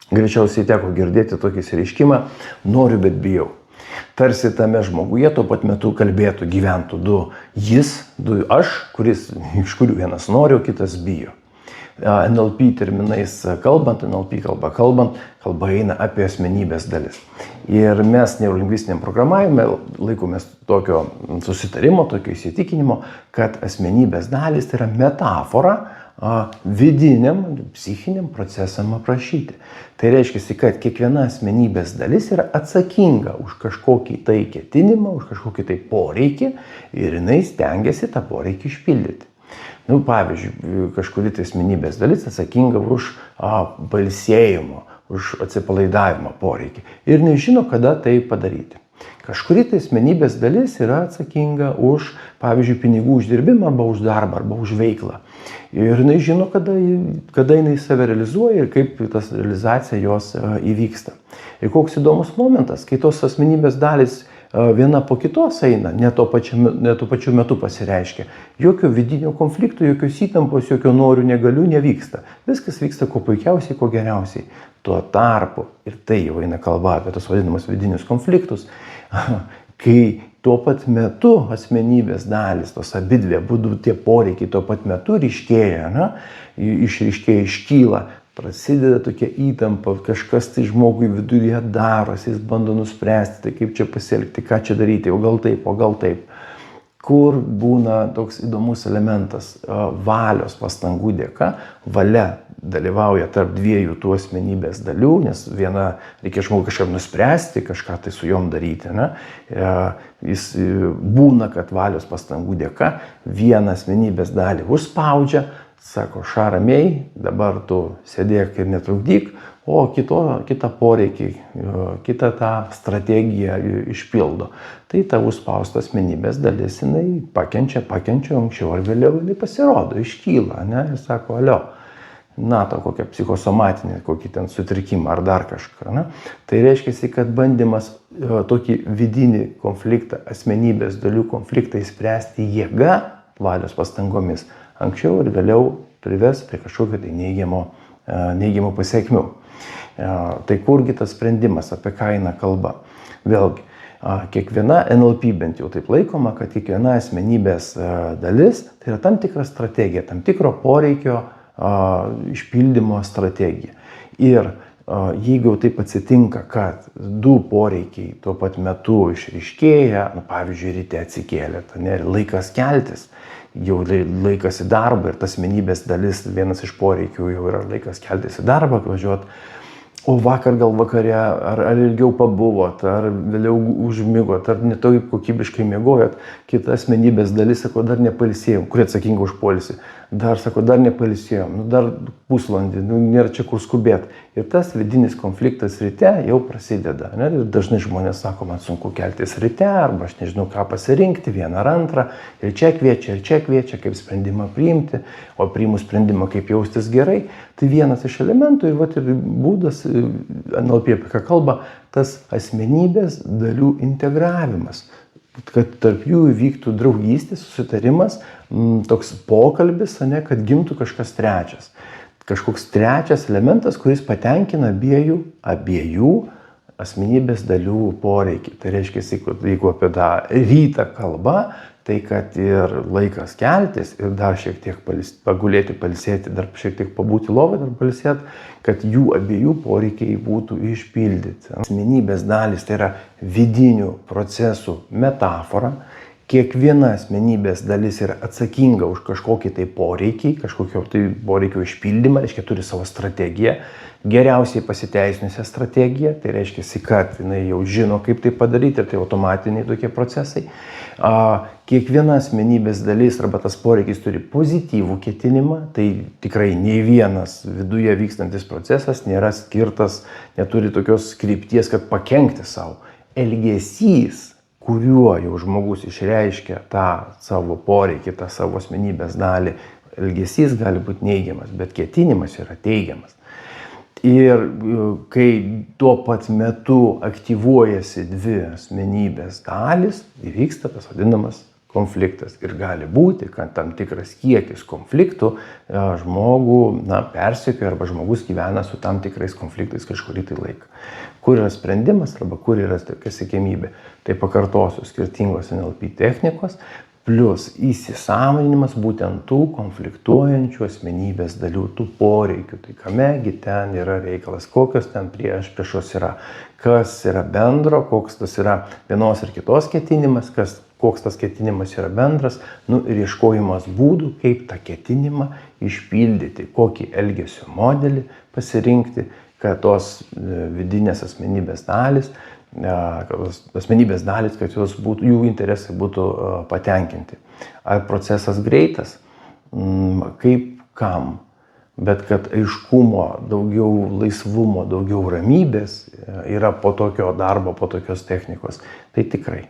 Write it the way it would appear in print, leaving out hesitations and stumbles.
Greičiausiai teko girdėti tokį išreiškimą noriu, bet bijau. Tarsi tame žmoguje tuo pat metu kalbėtų, gyventų du jis, du aš, iš kurių vienas nori, o kitas bijo. NLP terminais kalbant, NLP kalba eina apie asmenybės dalis. Ir mes neurolingvistiniam programavime laikomės tokio susitarimo, tokio įsitikinimo, kad asmenybės dalis tai yra metafora vidiniam, psichiniam procesam aprašyti. Tai reiškia, kad kiekviena asmenybės dalis yra atsakinga už kažkokį tai ketinimą, už kažkokį tai poreikį ir jinai stengiasi tą poreikį išpildyti. Pavyzdžiui, kažkuri tai asmenybės dalis atsakinga už pailsėjimo, už atsipalaidavimo poreikį ir nežino, kada tai padaryti. Kažkuri tai asmenybės dalis yra atsakinga už, pavyzdžiui, pinigų uždirbimą arba už darbą arba už veiklą. Ir jinai žino, kada jinai save realizuoja ir kaip tas realizacija jos įvyksta. Ir koks įdomus momentas, kai tos asmenybės dalis viena po kitos eina, ne tuo pačiu metu pasireiškia. Jokio vidinio konflikto, jokios įtampos, jokio noriu, negaliu nevyksta. Viskas vyksta kuo puikiausiai, kuo geriausiai. Tuo tarpu, ir tai jau eina kalba apie tos vadinamus vidinius konfliktus, kai tuo pat metu asmenybės dalis, tos abidvi, abudu tie poreikiai tuo pat metu ryškėja, iškyla, prasideda tokia įtampa, kažkas tai žmogui viduje darosi, jis bando nuspręsti, tai kaip čia pasielgti, ką čia daryti, o gal taip. Kur būna toks įdomus elementas valios pastangų dėka, valia dalyvauja tarp dviejų tų asmenybės dalių, nes viena reikia žmogui kažkaip nuspręsti, kažką tai su jom daryti. Jis būna, kad valios pastangų dėka vieną asmenybės dalį užspaudžia, sako, ramiai, dabar tu sėdėk ir netrukdyk, o kitą poreikį, kitą tą strategiją išpildo. Tai ta užspausta asmenybės dalis, jinai pakenčia, anksčiau ar vėliau jinai pasirodo, iškyla, ir sako, alio, to kokią psichosomatinį, kokį ten sutrikimą ar dar kažką. Tai reiškia, kad bandymas tokį vidinį konfliktą, asmenybės dalių konfliktą įspręsti jėga, valios pastangomis, anksčiau ir vėliau prives prie kažkokio tai neigiamo pasiekmių. Tai kurgi tas sprendimas, apie ką eina kalba? Vėlgi, kiekviena NLP bent jau taip laikoma, kad kiekviena asmenybės dalis tai yra tam tikra strategija, tam tikro poreikio išpildymo strategija. Ir jeigu taip atsitinka, kad du poreikiai tuo pat metu išryškėja, pavyzdžiui, ryte atsikėlė, laikas keltis, jau laikas į darbą ir tas asmenybės dalis, vienas iš poreikių jau yra laikas keltis į darbą, važiuoti, o vakar gal vakare, ar ilgiau pabuvot, ar vėliau užmigot, ar ne taip kokybiškai miegojot, kita asmenybės dalis, sako, dar nepailsėjom, kurie atsakinga už poilsį, dar nepailsėjom, dar pusvalandį, nėra čia kur skubėt. Ir tas vidinis konfliktas ryte jau prasideda. Ir dažnai žmonės sako, man sunku keltis ryte, arba aš nežinau, ką pasirinkti, vieną ar antrą, ir čia kviečia, kaip sprendimą priimti, o priimus sprendimą, kaip jaustis gerai. Tai vienas iš elementų ir būdas, NLP apie ką kalba, tas asmenybės dalių integravimas. Kad tarp jų įvyktų draugystės, susitarimas, toks pokalbis, kad gimtų kažkas trečias. Kažkoks trečias elementas, kuris patenkina abiejų asmenybės dalių poreikį. Tai reiškia, jeigu apie tą rytą kalba, tai kad ir laikas keltis ir dar šiek tiek pagulėti, pailsėti, dar šiek tiek pabūti lovai, dar pailsėti, kad jų abiejų poreikiai būtų išpildyti. Asmenybės dalis tai yra vidinių procesų metafora. Kiekviena asmenybės dalis yra atsakinga už kažkokį tai poreikį, kažkokio tai poreikio išpildymą, reiškia, turi savo strategiją, geriausiai pasiteisinusią strategiją, tai reiškia, kad jinai jau žino, kaip tai padaryti, ir tai automatiniai tokie procesai. Kiekviena asmenybės dalis arba tas poreikis turi pozityvų ketinimą, tai tikrai nei vienas viduje vykstantis procesas nėra skirtas, neturi tokios krypties, kad pakenkti savo. Elgesys, kuriuo jau žmogus išreiškia tą savo poreikį, tą savo asmenybės dalį, elgesys gali būti neigiamas, bet ketinimas yra teigiamas. Ir kai tuo pat metu aktyvuojasi dvi asmenybės dalys, įvyksta tas vadinamas konfliktas. Ir gali būti, kad tam tikras kiekis konfliktų žmogų persekioja arba žmogus gyvena su tam tikrais konfliktais kažkurį tai laiką. Kur yra sprendimas arba kur yra tokia siekiamybė. Tai pakartosiu, skirtingos NLP technikos, plus įsisąmoninimas būtent tų konfliktuojančių asmenybės dalių, tų poreikių. Tai kamegi ten yra reikalas, kokios ten priešos yra, kas yra bendro, koks tas yra vienos ir kitos ketinimas, koks tas ketinimas yra bendras, ir ieškojimas būdų, kaip tą ketinimą išpildyti, kokį elgesio modelį pasirinkti, kad tos vidinės asmenybės dalis, kad jų interesai būtų patenkinti. Ar procesas greitas? Kaip kam? Bet kad aiškumo, daugiau laisvumo, daugiau ramybės yra po tokio darbo, po tokios technikos, tai tikrai.